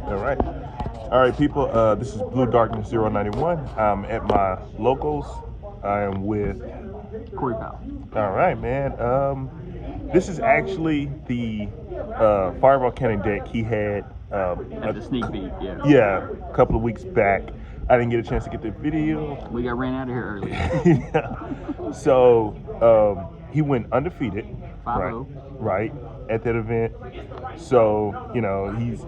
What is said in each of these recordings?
All right, people. This is Blue Darkness 091. I'm at my locals. I am with Corey Powell. All right, man. This is actually the Fire Volcanic deck he had At the sneak peek, yeah. Yeah, a couple of weeks back. I didn't get a chance to get the video. We got ran out of here early. Yeah. So he went undefeated. 5-0. Right at that event. So he's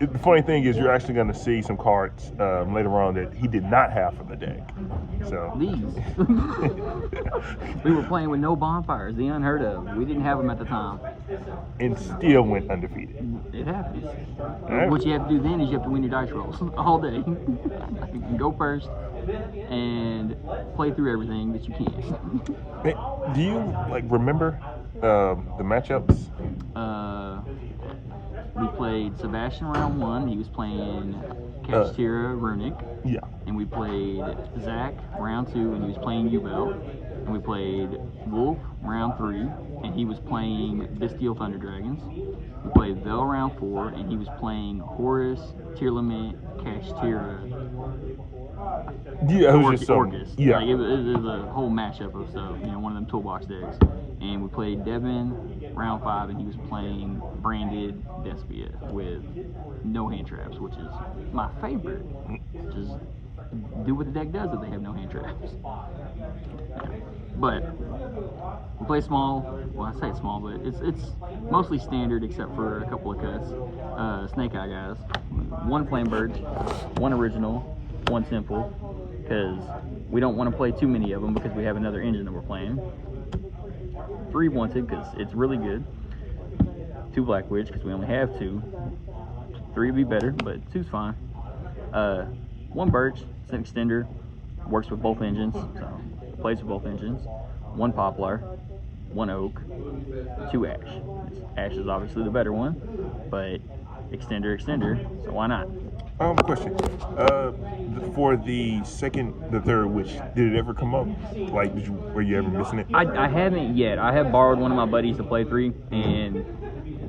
the funny thing is you're actually going to see some cards later on that he did not have for the deck. So These. We were playing with no bonfires, the unheard of. We didn't have them at the time. And still went undefeated. It happens. Right. What you have to do then is you have to win your dice rolls all day. You can go first and play through everything that you can. Do you remember the matchups? We played Sebastian round 1. He was playing Kashtira Runic. Yeah. And we played Zach round 2, and he was playing U-Belt. And we played Wolf round 3, and he was playing Bestial Thunder Dragons. We played Vel round 4, and he was playing Horus, Tearlament, Kashtira. Yeah, it was just Orcus. Yeah. Like, it was a whole matchup of stuff, one of them toolbox decks. And we played Devin round 5, and he was playing Branded Despia with no hand traps, which is my favorite. Just do what the deck does if they have no hand traps. But we play small. Well, I say small, but it's mostly standard except for a couple of cuts. Snake Eye guys. 1 Flame Bird, 1 original, 1 simple, because we don't want to play too many of them because we have another engine that we're playing. 3 Wanted because it's really good. 2 Black Witch because we only have 2. 3 would be better, but 2's fine. 1 Birch, it's an extender, works with both engines, so plays with both engines. 1 Poplar, 1 Oak, 2 Ash. Ash is obviously the better one, but extender, so why not? Question. For the third witch, did it ever come up? Were you ever missing it? I haven't yet. I have borrowed one of my buddies to play 3, and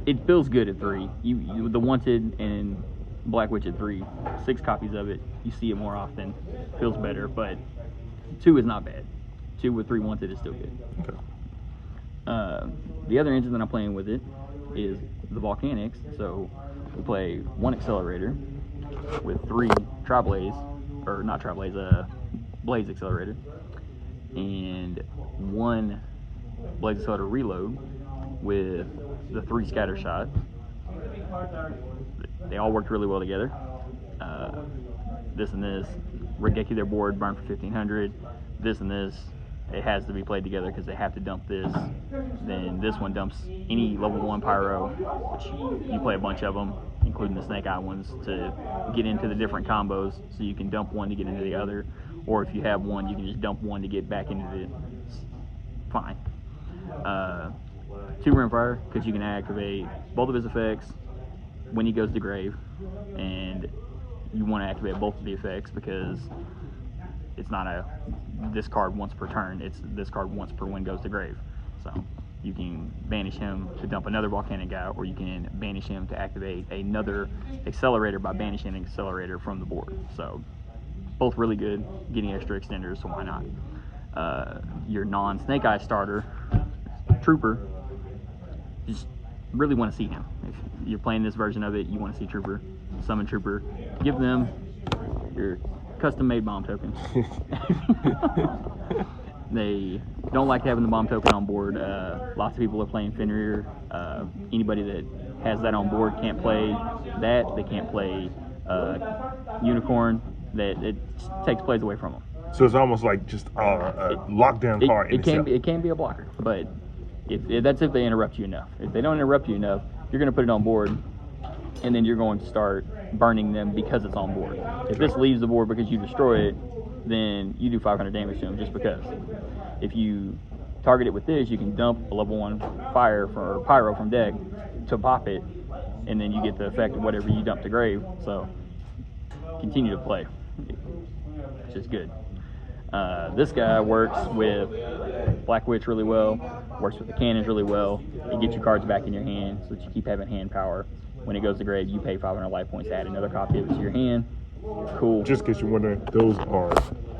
it feels good at 3. You the Wanted and Black Witch at 3, 6 copies of it. You see it more often. Feels better, but 2 is not bad. 2 with 3 Wanted is still good. Okay. The other engine that I'm playing with it is the Volcanics. So we play 1 Accelerator with 3 Tri-Blaze, or not Tri-Blaze, Blaze Accelerator, and 1 Blaze Accelerator Reload with the 3 Scatter Shot. They all worked really well together. This and this, Regeki their board, burn for 1500. This and this, it has to be played together because they have to dump this. Then this one dumps any level 1 pyro, which you play a bunch of them, including the Snake Eye ones, to get into the different combos. So you can dump one to get into the other, or if you have one, you can just dump one to get back into it. Fine. 2 Rimfire, because you can activate both of his effects when he goes to grave, and you want to activate both of the effects because it's not a discard once per turn, it's discard once per when goes to grave. So you can banish him to dump another Volcanic guy, or you can banish him to activate another Accelerator by banishing an Accelerator from the board. So both really good, getting extra extenders, so why not? Your non-Snake Eye starter, Trooper, just really want to see him. If you're playing this version of it, you want to see Trooper, summon Trooper, give them your custom-made bomb token. They don't like having the bomb token on board. Lots of people are playing Fenrir. Anybody that has that on board can't play that. They can't play Unicorn. That it takes plays away from them. So it's almost like just a lockdown card. It can be a blocker, but that's if they interrupt you enough. If they don't interrupt you enough, you're going to put it on board, and then you're going to start burning them because it's on board. If this leaves the board because you destroy it, then you do 500 damage to them just because. If you target it with this, you can dump a level 1 fire or pyro from deck to pop it, and then you get the effect of whatever you dump to grave. So continue to play, which is good. This guy works with Black Witch really well, works with the cannons really well. It gets your cards back in your hand so that you keep having hand power. When it goes to grave, you pay 500 life points to add another copy of it to your hand. Cool. Just in case you're wondering, those are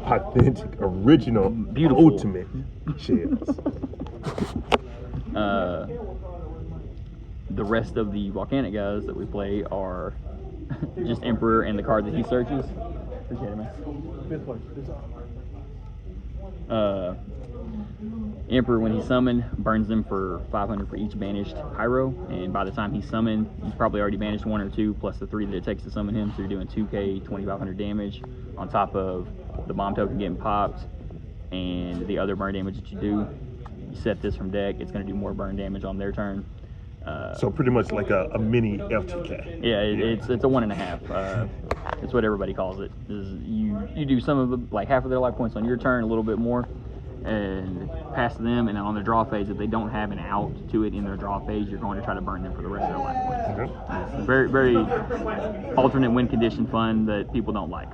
authentic, original, Beautiful. ultimate shells. The rest of the Volcanic guys that we play are just Emperor and the card that he searches. Appreciate it, man. Emperor, when he's summoned, burns them for 500 for each banished pyro, and by the time he's summoned, he's probably already banished 1 or 2 plus the 3 that it takes to summon him, so you're doing 2k 2500 damage on top of the bomb token getting popped and the other burn damage that you do. You set this from deck, it's going to do more burn damage on their turn. So pretty much like a mini FTK. Yeah, it's a 1.5. It's what everybody calls it. Is you do some of the, like half of their life points on your turn, a little bit more, and pass to them, and then on their draw phase, if they don't have an out to it in their draw phase, you're going to try to burn them for the rest of their life points. It's very, very alternate win condition fun that people don't like.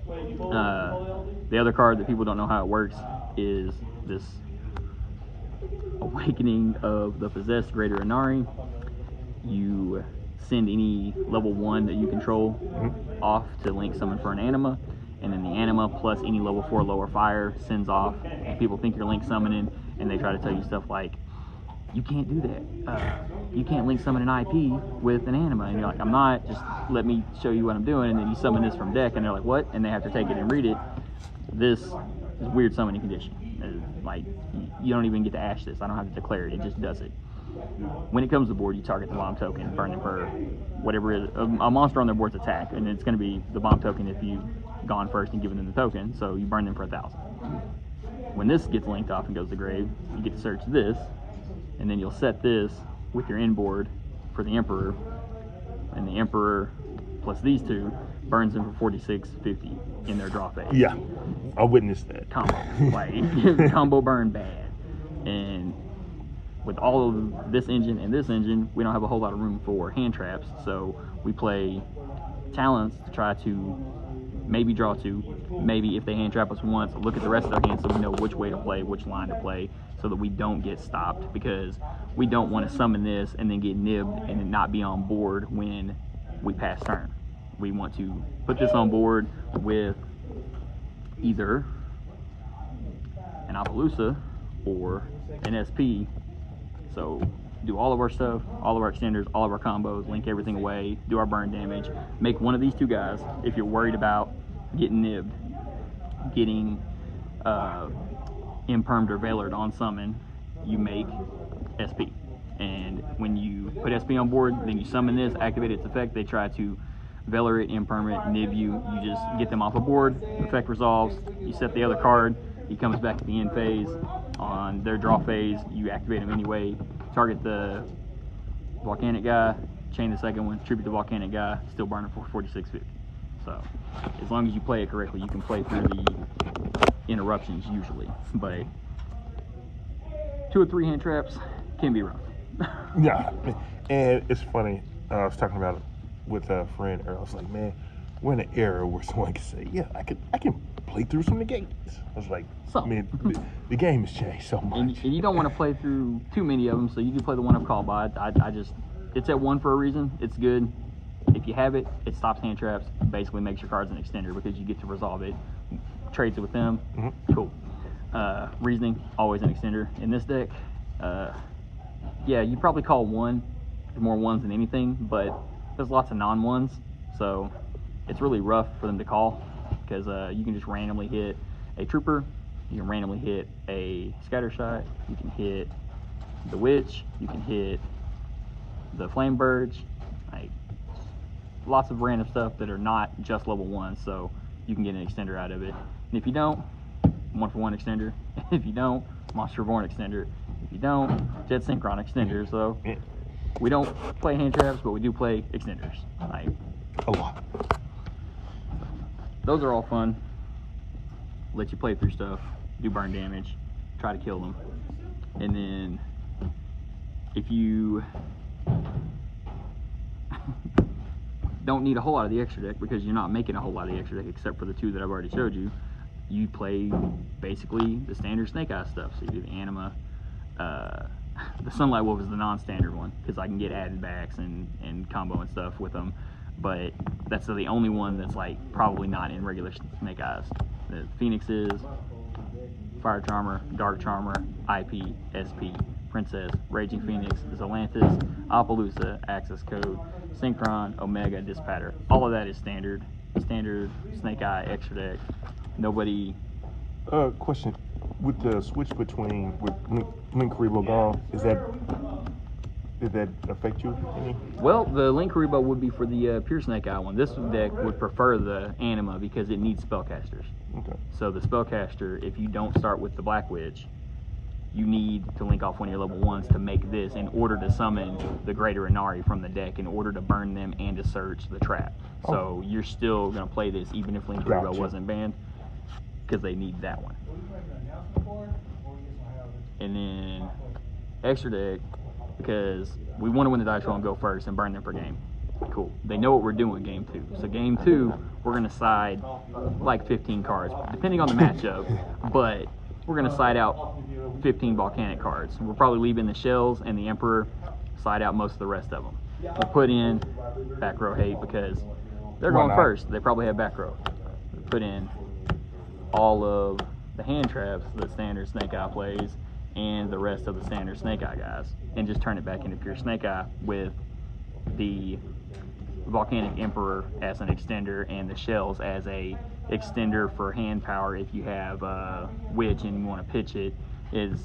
The other card that people don't know how it works is this Awakening of the Possessed Greater Inari. You send any level 1 that you control off to link summon for an anima, and then the anima plus any level 4 lower fire sends off, and people think you're link summoning, and they try to tell you stuff like, you can't do that, you can't link summon an IP with an anima, and you're like, I'm not, just let me show you what I'm doing, and then you summon this from deck, and they're like, what? And they have to take it and read it. This is a weird summoning condition. Like, you don't even get to ash this. I don't have to declare it, it just does it. When it comes to board, you target the bomb token, burn them for whatever it is, a monster on their board's attack, and it's going to be the bomb token if you've gone first and given them the token, so you burn them for 1,000. When this gets linked off and goes to grave, you get to search this, and then you'll set this with your inboard for the Emperor, and the Emperor plus these 2 burns them for 4650 in their draw phase. Yeah, I witnessed that. Combo, like combo burn bad. And with all of this engine and this engine, we don't have a whole lot of room for hand traps, so we play talents to try to maybe draw 2, maybe if they hand trap us once, look at the rest of their hand so we know which way to play, which line to play, so that we don't get stopped, because we don't want to summon this and then get nibbed and then not be on board when we pass turn. We want to put this on board with either an Appaloosa or an SP. So do all of our stuff, all of our extenders, all of our combos, link everything away, do our burn damage, make one of these 2 guys. If you're worried about getting nibbed, getting impermed or veilered on summon, you make SP. And when you put SP on board, then you summon this, activate its effect, they try to veiler it, imperm it, nib you, you just get them off the board, effect resolves, you set the other card, he comes back at the end phase. On their draw phase, you activate him anyway, target the Volcanic guy, chain the second one, tribute the Volcanic guy, still burn it for 4650. So as long as you play it correctly, you can play through the interruptions usually, but 2 or 3 hand traps can be rough. Yeah, and it's funny, I was talking about it with a friend earlier. I was like, man, we're in an era where someone can say, yeah, I can play through some negates. I was like, man, the game has changed so much. And you don't want to play through too many of them, so you do play the one I've called by. I just, it's at 1 for a reason. It's good. If you have it, it stops hand traps, basically makes your cards an extender because you get to resolve it, trades it with them. Cool. Reasoning, always an extender. In this deck, yeah, you probably call 1, more 1s than anything, but there's lots of non-1s, so it's really rough for them to call, because you can just randomly hit a trooper, you can randomly hit a scatter shot, you can hit the witch, you can hit the flame birds, like lots of random stuff that are not just level 1, so you can get an extender out of it. And if you don't, 1-for-1 extender. If you don't, Monster Reborn extender. If you don't, Jet Synchron extender. So we don't play hand traps, but we do play extenders. Like a lot. Those are all fun. Let you play through stuff, do burn damage, try to kill them. And then if you don't need a whole lot of the extra deck, because you're not making a whole lot of the extra deck except for the 2 that I've already showed you, you play basically the standard Snake Eyes stuff. So you do the Anima, the Sunlight Wolf is the non-standard one because I can get added backs and combo and stuff with them, but that's the only one that's like probably not in regular Snake Eyes. The Phoenix is, Fire Charmer, Dark Charmer, IP, SP, Princess, Raging Phoenix, Zolanthus, Appaloosa, Access Code, Synchron, Omega, Dispatter. All of that is standard Snake Eye, Extra Deck. Nobody. Question: with the switch between with Link Rebo gone, did that affect you any? Well, the Link Rebo would be for the pure Snake Eye one. This deck would prefer the Anima because it needs spellcasters. Okay. So the spellcaster, if you don't start with the Black Witch, you need to link off one of your level 1s to make this in order to summon the Greater Inari from the deck in order to burn them and to search the trap. So you're still going to play this even if Link Rebo wasn't banned because they need that one. And then Extra Deck, because we want to win the dice roll and go first and burn them per game. Cool. They know what we're doing game 2. So game 2, we're going to side like 15 cards, depending on the matchup, but we're going to side out 15 volcanic cards. We're probably leaving the shells and the Emperor, side out most of the rest of them. We'll put in back row hate because they're going first. They probably have back row. We'll put in all of the hand traps that standard Snake Eye plays and the rest of the standard Snake Eye guys, and just turn it back into pure Snake Eye with the Volcanic Emperor as an extender and the shells as a extender for hand power. If you have Witch and you want to pitch it, is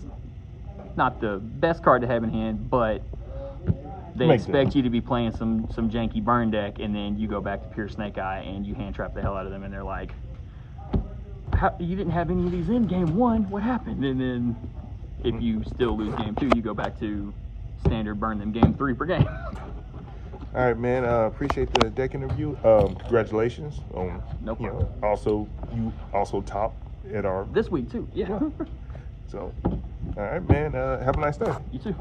not the best card to have in hand, but they expect you to be playing some janky burn deck, and then you go back to pure Snake Eye and you hand trap the hell out of them, and they're like, you didn't have any of these in game 1, what happened? And then if you still lose game 2, you go back to standard burn them game 3 per game. All right, man. Appreciate the deck interview. Congratulations on no problem. You also top at our this week too. Yeah. So, all right, man. Have a nice day. You too.